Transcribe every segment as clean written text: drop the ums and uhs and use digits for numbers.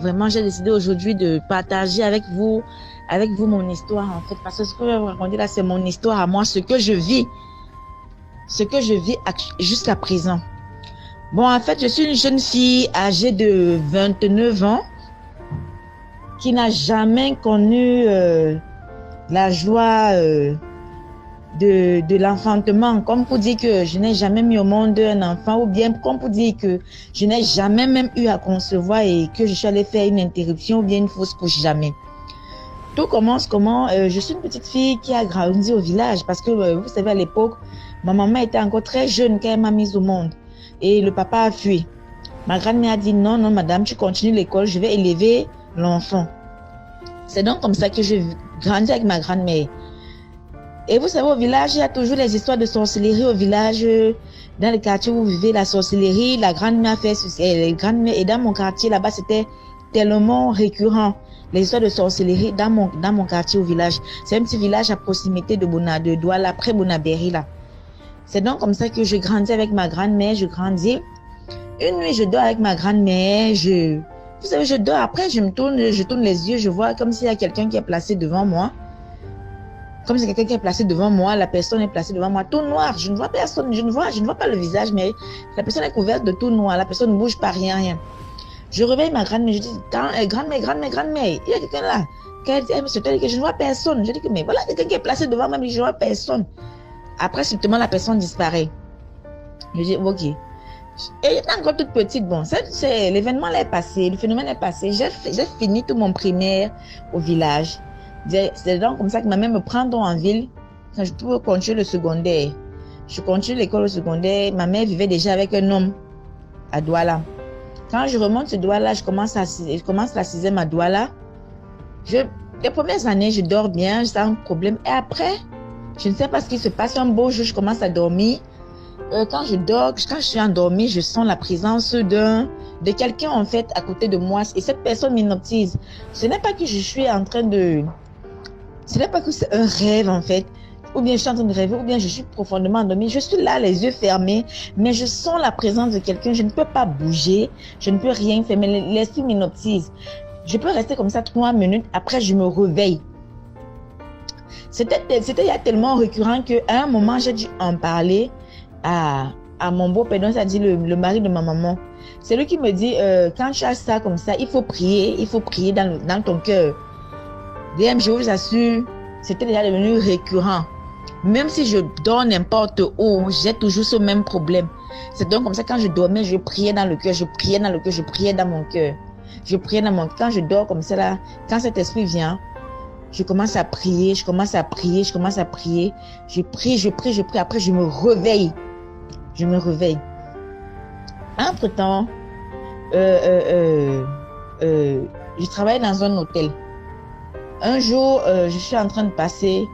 vraiment, j'ai décidé aujourd'hui de partager avec vous mon histoire, en fait. Parce que ce que je vais vous raconter là, c'est mon histoire à moi, ce que je vis jusqu'à présent. Bon, en fait, je suis une jeune fille âgée de 29 ans qui n'a jamais connu la joie de l'enfantement, comme pour dire que je n'ai jamais mis au monde un enfant, ou bien comme pour dire que je n'ai jamais même eu à concevoir et que je suis allée faire une interruption ou bien une fausse couche, jamais. Tout commence comment je suis une petite fille qui a grandi au village parce que vous savez, à l'époque, ma maman était encore très jeune quand elle m'a mise au monde et le papa a fui. Ma grand-mère a dit non, non madame, tu continues l'école, je vais élever l'enfant. C'est donc comme ça que j'ai grandi avec ma grand-mère. Et vous savez, au village, il y a toujours les histoires de sorcellerie au village. Dans le quartier où vous vivez, la sorcellerie, la grand-mère a fait ceci, et dans mon quartier, là-bas, c'était tellement récurrent. Les histoires de sorcellerie dans mon quartier au village. C'est un petit village à proximité de Douala, après Bonabéry, là. C'est donc comme ça que je grandis avec ma grand-mère, je grandis. Une nuit, je dors avec ma grand-mère, vous savez, je dors, après, je tourne les yeux, je vois comme s'il y a quelqu'un qui est placé devant moi. Comme si quelqu'un qui est placé devant moi, la personne est placée devant moi, tout noir, je ne vois personne, je ne vois pas le visage, mais la personne est couverte de tout noir, la personne ne bouge pas, rien. Je réveille ma grand-mère, je dis, grand-mère, il y a quelqu'un là. Elle me dit que je ne vois personne. Je dis que, mais voilà, quelqu'un qui est placé devant moi, mais je ne vois personne. Après, subtilement, la personne disparaît. Je dis, ok. Et j'étais encore toute petite, bon, l'événement là est passé, le phénomène est passé, j'ai fini tout mon primaire au village. C'est donc comme ça que ma mère me prend en ville quand je peux continuer le secondaire. Je continue l'école au secondaire. Ma mère vivait déjà avec un homme à Douala. Quand je remonte ce Douala, je commence la 6e à Douala. Les premières années, je dors bien, sans problème. Et après, je ne sais pas ce qui se passe. Un beau jour, je commence à dormir. Quand je suis endormie, je sens la présence de quelqu'un en fait à côté de moi. Et cette personne m'hypnotise. Ce n'est pas que je suis en train de... Ce n'est pas que c'est un rêve en fait, ou bien je suis en train de rêver, ou bien je suis profondément endormie. Je suis là, les yeux fermés, mais je sens la présence de quelqu'un. Je ne peux pas bouger, je ne peux rien faire, mais l'esprit m'hypnotise. Je peux rester comme ça 3 minutes, après je me réveille. C'était il y a tellement récurrent qu'à un moment, j'ai dû en parler à mon beau-père, donc ça dit le mari de ma maman. C'est lui qui me dit, quand tu as ça comme ça, il faut prier dans ton cœur. DM, je vous assure, c'était déjà devenu récurrent. Même si je dors n'importe où, j'ai toujours ce même problème. C'est donc comme ça, quand je dormais, je priais dans le cœur, je priais dans mon cœur. Quand je dors comme ça là, quand cet esprit vient, je commence à prier. Je prie, après je me réveille. Entre-temps, je travaillais dans un hôtel. Un jour, je suis en train de passer,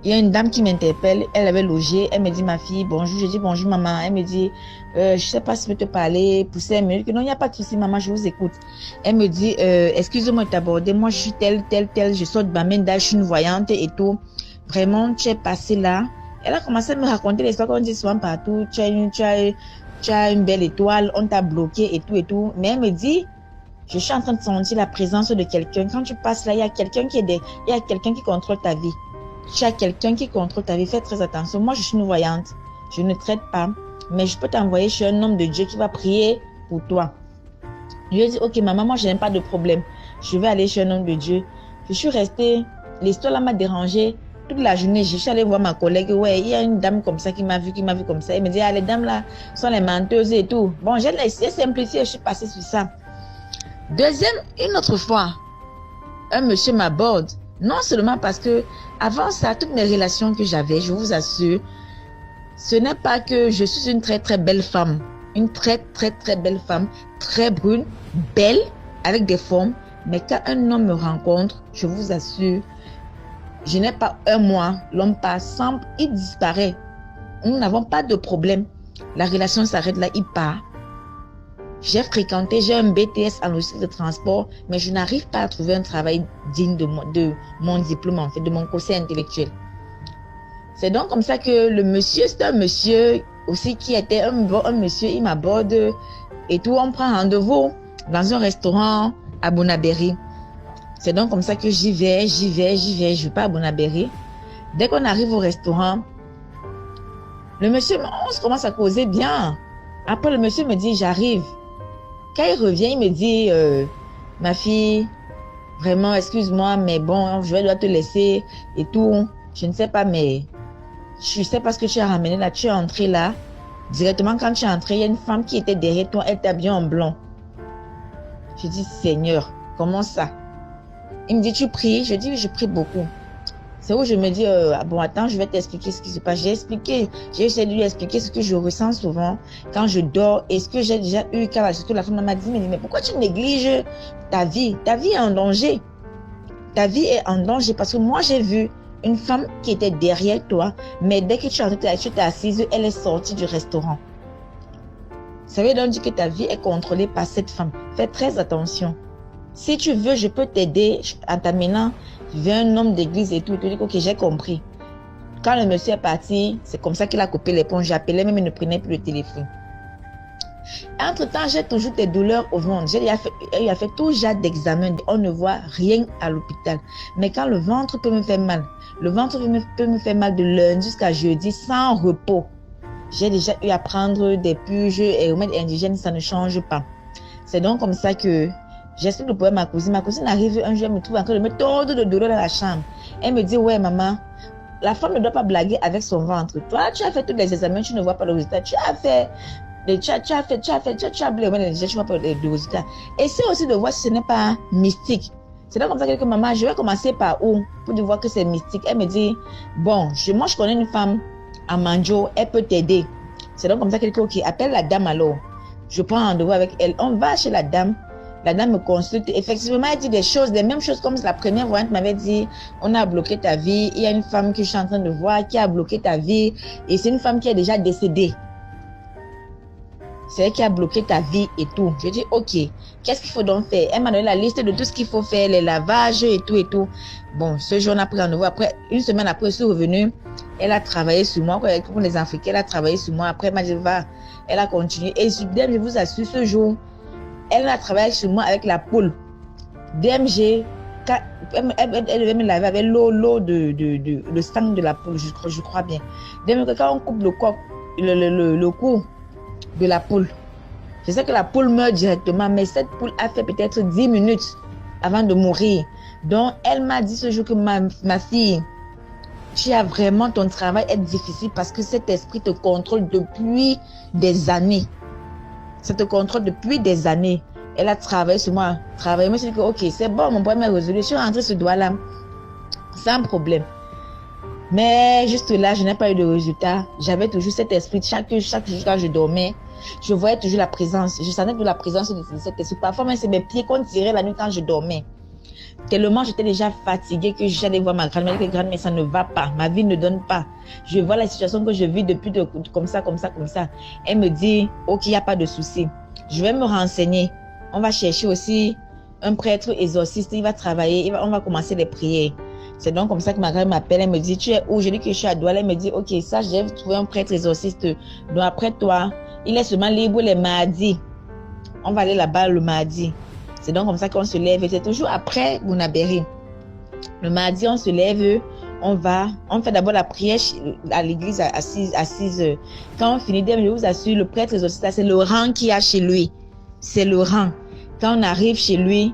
il y a une dame qui m'interpelle, elle avait logé, elle me dit, ma fille, bonjour, je dis bonjour maman, elle me dit, je sais pas si je peux te parler, pousser, elle me dit que non, il n'y a pas de souci maman, je vous écoute. Elle me dit, excusez-moi de t'aborder, moi je suis telle, je sors de Bamenda, je suis une voyante et tout, vraiment, tu es passée là. Elle a commencé à me raconter l'histoire qu'on dit souvent partout, tu as une belle étoile, on t'a bloqué et tout, mais elle me dit, je suis en train de sentir la présence de quelqu'un. Quand tu passes là, il y a quelqu'un qui contrôle ta vie. Tu as quelqu'un qui contrôle ta vie. Fais très attention. Moi, je suis une voyante. Je ne traite pas. Mais je peux t'envoyer chez un homme de Dieu qui va prier pour toi. Je lui ai dit, ok, maman, moi, je n'ai pas de problème. Je vais aller chez un homme de Dieu. Je suis restée. L'histoire là m'a dérangée. Toute la journée, je suis allée voir ma collègue. Ouais, il y a une dame comme ça qui m'a vu comme ça. Elle me dit, ah, les dames là sont les menteuses et tout. Bon, j'ai essayé de simplifier. Je suis passée sur ça. Une autre fois, un monsieur m'aborde. Non seulement parce que, avant ça, toutes mes relations que j'avais, je vous assure, ce n'est pas que je suis une très très belle femme. Une très très très belle femme, très brune, belle, avec des formes. Mais quand un homme me rencontre, je vous assure, je n'ai pas un mois, l'homme passe, il disparaît. Nous n'avons pas de problème. La relation s'arrête là, il part. J'ai un BTS en logistique de transport, mais je n'arrive pas à trouver un travail digne de mon diplôme, en fait, de mon quotient intellectuel. C'est donc comme ça que le monsieur, c'est un monsieur aussi qui était un monsieur, il m'aborde et tout, on prend rendez-vous dans un restaurant à Bonaberry. C'est donc comme ça que j'y vais. Je vais pas à Bonaberry. Dès qu'on arrive au restaurant, le monsieur, on se commence à causer bien. Après, le monsieur me dit, j'arrive. Quand il revient, il me dit, ma fille, vraiment, excuse-moi, mais bon, je dois te laisser et tout. Je ne sais pas, mais je sais pas ce que tu as ramené là. Tu es entré là. Directement, quand tu es entré, il y a une femme qui était derrière toi. Elle t'a bien en blanc. Je dis, Seigneur, comment ça? Il me dit, tu pries? Je dis, oui, je prie beaucoup. C'est où je me dis, bon, attends, je vais t'expliquer ce qui se passe. J'ai essayé de lui expliquer ce que je ressens souvent quand je dors et ce que j'ai déjà eu quand surtout la femme m'a dit, mais pourquoi tu négliges ta vie? Ta vie est en danger. Ta vie est en danger parce que moi, j'ai vu une femme qui était derrière toi, mais dès que tu t'es assise, elle est sortie du restaurant. Ça veut donc dire que ta vie est contrôlée par cette femme. Fais très attention. Si tu veux, je peux t'aider en t'amenant vers un homme d'église et tout. Tu dis, ok, j'ai compris. Quand le monsieur est parti, c'est comme ça qu'il a coupé l'éponge. J'appelais, même il ne prenait plus le téléphone. Entre-temps, j'ai toujours des douleurs au ventre. Il a fait tout genre d'examen. On ne voit rien à l'hôpital. Mais quand le ventre peut me faire mal, le ventre peut me faire mal de lundi jusqu'à jeudi sans repos. J'ai déjà eu à prendre des purges et remèdes indigènes, ça ne change pas. C'est donc comme ça que j'explique le problème à ma cousine. Ma cousine arrive un jour, elle me trouve en train de me tordre de douleur dans la chambre. Elle me dit, ouais maman, la femme ne doit pas blaguer avec son ventre. Toi, tu as fait tous les examens, tu ne vois pas le résultat. Tu as blé, tu vois pas le résultat. Essaie aussi de voir si ce n'est pas mystique. C'est donc comme ça que maman, je vais commencer par où pour voir que c'est mystique. Elle me dit, bon, moi je connais une femme à Manjo, elle peut t'aider. C'est donc comme ça qu'elle dit, ok, appelle la dame alors. Je prends rendez-vous avec elle. On va chez la dame. La dame me consulte. Effectivement, elle dit des choses, les mêmes choses comme la première voyante m'avait dit, on a bloqué ta vie. Il y a une femme que je suis en train de voir qui a bloqué ta vie. Et c'est une femme qui est déjà décédée. C'est elle qui a bloqué ta vie et tout. Je dis, ok, qu'est-ce qu'il faut donc faire? Elle m'a donné la liste de tout ce qu'il faut faire, les lavages et tout et tout. Bon, ce jour, on a pris rendez-vous. Après, une semaine après, je suis revenue. Elle a travaillé sur moi. Pour les Africains, elle a travaillé sur moi. Après, elle m'a dit, va. Elle a continué. Et je vous assure, ce jour, elle a travaillé sur moi avec la poule. DMG, elle devait me laver avec l'eau de sang de la poule, je crois bien. DMG, quand on coupe le coq, le cou de la poule, je sais que la poule meurt directement, mais cette poule a fait peut-être 10 minutes avant de mourir. Donc, elle m'a dit ce jour que ma fille, tu as vraiment, ton travail est difficile parce que cet esprit te contrôle depuis des années. Ça te contrôle depuis des années. Elle a travaillé sur moi. Moi, je me suis dit que, ok, c'est bon, mon problème est résolu. Je suis rentrée ce doigt-là sans problème. Mais juste là, je n'ai pas eu de résultat. J'avais toujours cet esprit. Chaque jour quand je dormais, je voyais toujours la présence. Je sentais toujours la présence de cet esprit. Parfois, même c'est mes pieds qu'on tirait la nuit quand je dormais. Tellement j'étais déjà fatiguée que j'allais voir ma grand-mère. Que grand-mère, ça ne va pas. Ma vie ne donne pas. Je vois la situation que je vis depuis comme ça. Elle me dit, ok, il n'y a pas de souci. Je vais me renseigner. On va chercher aussi un prêtre exorciste. Il va travailler. On va commencer les prières. C'est donc comme ça que ma grand-mère m'appelle. Elle me dit, tu es où? Je dis que je suis à Douala. Elle me dit, ok, ça, j'ai trouvé un prêtre exorciste. Donc après toi, il est seulement libre les mardis. On va aller là-bas le mardi. C'est donc comme ça qu'on se lève. Et c'est toujours après Bonaberry. Le mardi, on se lève. On fait d'abord la prière à l'église à 6 heures. Quand on finit, je vous assure, le prêtre exorciste, c'est le rang qu'il y a chez lui. C'est le rang. Quand on arrive chez lui,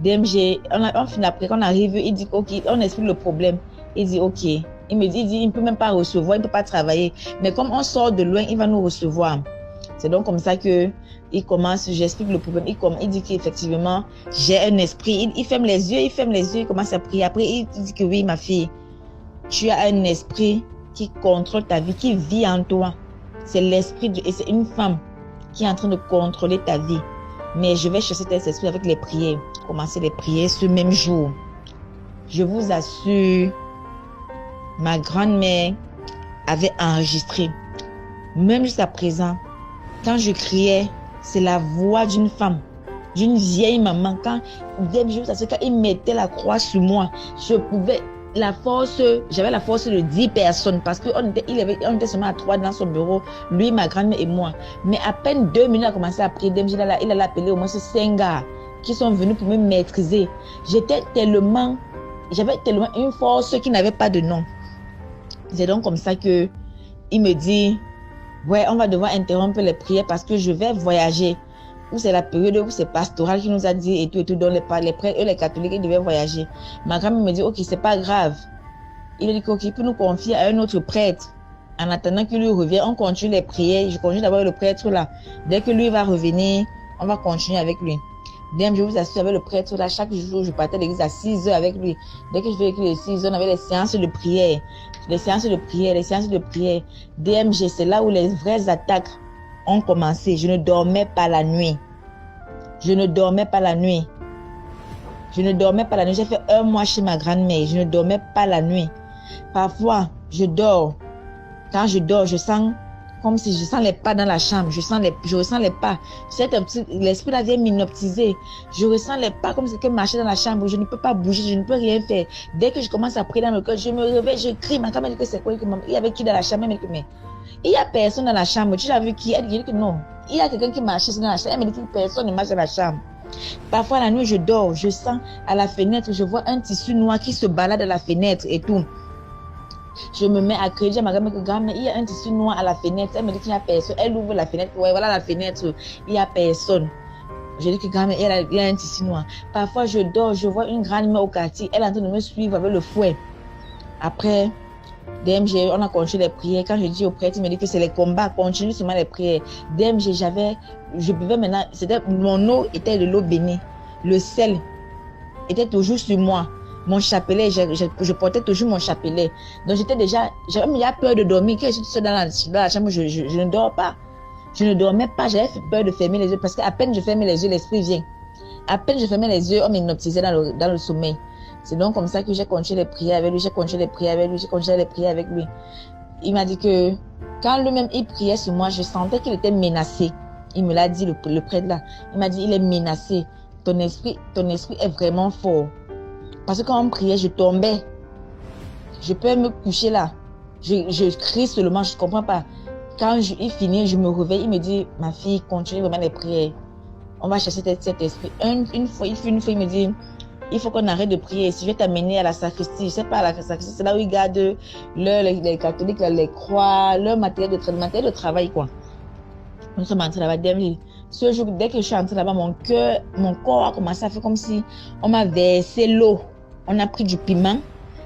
DMG, on finit après, quand on arrive, il dit, ok, on explique le problème. Il dit, ok. Il me dit, il ne peut même pas recevoir, il ne peut pas travailler. Mais comme on sort de loin, il va nous recevoir. C'est donc comme ça que il commence, j'explique le problème. Il dit qu'effectivement, j'ai un esprit. Il ferme les yeux, il commence à prier. Après, il dit que oui, ma fille, tu as un esprit qui contrôle ta vie, qui vit en toi. C'est l'esprit et c'est une femme qui est en train de contrôler ta vie. Mais je vais chercher cet esprit avec les prières. Commencer les prières ce même jour. Je vous assure, ma grand-mère avait enregistré. Même jusqu'à présent, quand je criais, c'est la voix d'une femme, d'une vieille maman. Quand il mettait la croix sur moi, j'avais la force de 10 personnes parce qu'on était seulement à 3 dans son bureau, lui, ma grand-mère et moi. Mais à peine 2 minutes, il a commencé à prier. Il a appelé au moins 5 gars. qui sont venus pour me maîtriser. J'avais tellement une force qui n'avait pas de nom. C'est donc comme ça que il me dit, ouais, on va devoir interrompre les prières parce que je vais voyager. Ou c'est la période où c'est pastoral qui nous a dit et tout, donc les prêtres, eux, les catholiques, ils devaient voyager. Ma grand-mère me dit, ok, c'est pas grave. Il a dit qu'il peut nous confier à un autre prêtre. En attendant qu'il lui revienne, on continue les prières. Je continue d'avoir le prêtre là. Dès que lui va revenir, on va continuer avec lui. Dès que je vous assure, avec le prêtre là, chaque jour, je partais à l'église à 6 heures avec lui. Dès que je vais écrire les 6 heures, on avait les séances de prière. Les séances de prière. DMG, c'est là où les vraies attaques ont commencé. Je ne dormais pas la nuit. J'ai fait 1 mois chez ma grand-mère. Je ne dormais pas la nuit. Parfois, je dors. Quand je dors, je sens comme si je sens les pas dans la chambre. Je ressens les pas. L'esprit là vient m'hypnotiser. Je ressens les pas comme si quelqu'un marchait dans la chambre. Je ne peux pas bouger, je ne peux rien faire. Dès que je commence à prier dans le cœur, je me réveille, je crie. Ma grand-mère dit que c'est quoi? Il y avait qui dans la chambre? Elle me dit que mais il y a personne dans la chambre. Tu l'as vu qui? Elle dit que non. Il y a quelqu'un qui marche dans la chambre. Elle me dit que personne ne marche dans la chambre. Parfois la nuit je dors, je sens à la fenêtre, je vois un tissu noir qui se balade à la fenêtre et tout. Je me mets à crier à ma grand-mère que grand-mère, il y a un tissu noir à la fenêtre. Elle me dit qu'il n'y a personne. Elle ouvre la fenêtre. Ouais, voilà la fenêtre. Il n'y a personne. Je dis que grand-mère, il y a un tissu noir. Parfois, je dors, je vois une grand-mère au quartier. Elle est en train de me suivre avec le fouet. Après, DMG, on a continué les prières. Quand je dis au prêtre, il me dit que c'est les combats. Continue seulement les prières. DMG, je buvais maintenant. Mon eau était de l'eau bénie. Le sel était toujours sur moi. Mon chapelet, je portais toujours mon chapelet. Donc j'étais déjà, j'avais peur de dormir. Quand je suis seule dans la chambre, je ne dors pas. Je ne dormais pas, j'avais peur de fermer les yeux parce qu'à peine je fermais les yeux, l'esprit vient. À peine je fermais les yeux, on m'hypnotisait dans le sommeil. C'est donc comme ça que j'ai continué les prières avec lui, Il m'a dit que quand lui-même il priait sur moi, je sentais qu'il était menacé. Il me l'a dit, le prêtre là. Il m'a dit, il est menacé. Ton esprit est vraiment fort. Parce que quand on priait, je tombais. Je peux me coucher là. Je crie seulement, je ne comprends pas. Quand il finit, je me réveille, il me dit, ma fille, continue vraiment les prières. On va chercher cet esprit. Une fois, il me dit, il faut qu'on arrête de prier. Si je vais t'amener à la sacristie, je ne sais pas, à la sacristie, c'est là où ils gardent les catholiques, les croix, leur matériel de travail, quoi. Nous sommes entrés là-bas. Ce jour, dès que je suis entrée là-bas, mon corps a commencé à faire comme si on m'a versé l'eau. On a pris du piment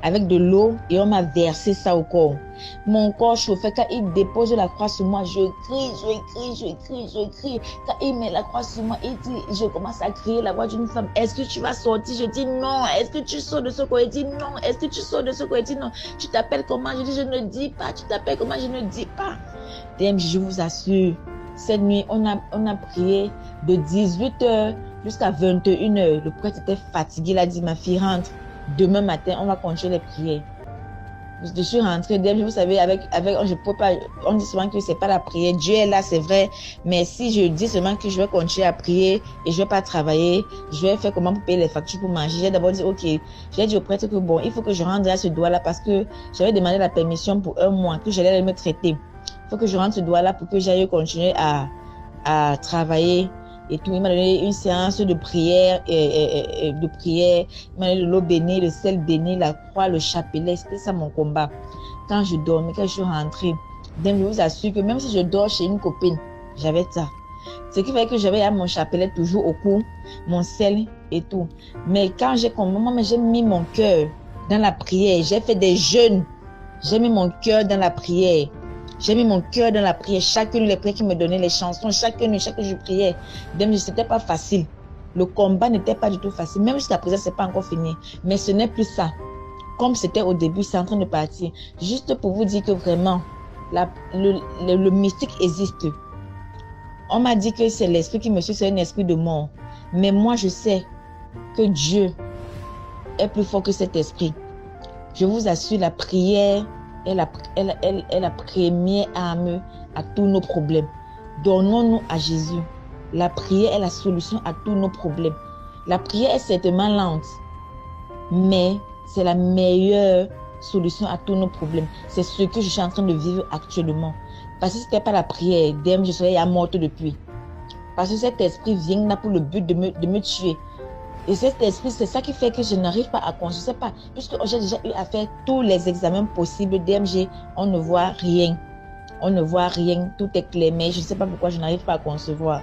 avec de l'eau et on m'a versé ça au corps. Mon corps chauffait. Quand il dépose la croix sur moi, je crie. Quand il met la croix sur moi, je commence à crier la voix d'une femme. Est-ce que tu vas sortir? Je dis non. Est-ce que tu sors de ce corps? Il dit non. Est-ce que tu sors de ce corps? Il dit non. Tu t'appelles comment? Je dis je ne dis pas. Tu t'appelles comment? Je ne dis pas. DMG, je vous assure, cette nuit, on a prié de 18h jusqu'à 21h. Le prêtre était fatigué. Il a dit, ma fille, rentre. Demain matin, on va continuer les prières. Je suis rentrée. Vous savez, je peux pas, on dit souvent que c'est pas la prière. Dieu est là, c'est vrai. Mais si je dis seulement que je vais continuer à prier et je vais pas travailler, je vais faire comment pour payer les factures pour manger. J'ai d'abord dit, ok. J'ai dit au prêtre que bon, il faut que je rentre à ce doigt-là parce que j'avais demandé la permission pour 1 mois que j'allais me traiter. Il faut que je rentre ce doigt-là pour que j'aille continuer à travailler et tout. Il m'a donné une séance de prière, Il m'a donné de l'eau bénie, le sel béni, la croix, le chapelet. C'était ça mon combat. Quand je dormais, quand je suis rentrée, je vous assure que même si je dors chez une copine, j'avais ça. Ce qui fait que j'avais mon chapelet toujours au cou, mon sel et tout. Mais quand j'ai mis mon cœur dans la prière, j'ai fait des jeûnes. J'ai mis mon cœur dans la prière. Chacune les prières qui me donnaient les chansons, chaque nuit je priais. C'était pas facile. Le combat n'était pas du tout facile. Même jusqu'à présent, c'est pas encore fini. Mais ce n'est plus ça. Comme c'était au début, c'est en train de partir. Juste pour vous dire que vraiment, le mystique existe. On m'a dit que c'est l'esprit qui me suit, c'est un esprit de mort. Mais moi, je sais que Dieu est plus fort que cet esprit. Je vous assure, la prière est la première arme à tous nos problèmes. Donnons-nous à Jésus. La prière est la solution à tous nos problèmes. La prière est certainement lente, mais c'est la meilleure solution à tous nos problèmes. C'est ce que je suis en train de vivre actuellement. Parce que si ce n'était pas la prière, je serais morte depuis. Parce que cet esprit vient là pour le but de me tuer. Et cet esprit, c'est ça qui fait que je n'arrive pas à construire. Je ne sais pas, puisque j'ai déjà eu à faire tous les examens possibles d'MG, on ne voit rien. On ne voit rien, tout est clair, mais je ne sais pas pourquoi je n'arrive pas à concevoir.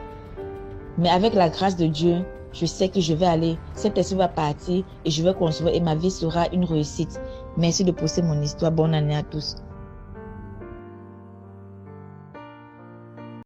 Mais avec la grâce de Dieu, je sais que je vais aller, cet esprit va partir et je vais concevoir et ma vie sera une réussite. Merci de poster mon histoire. Bonne année à tous.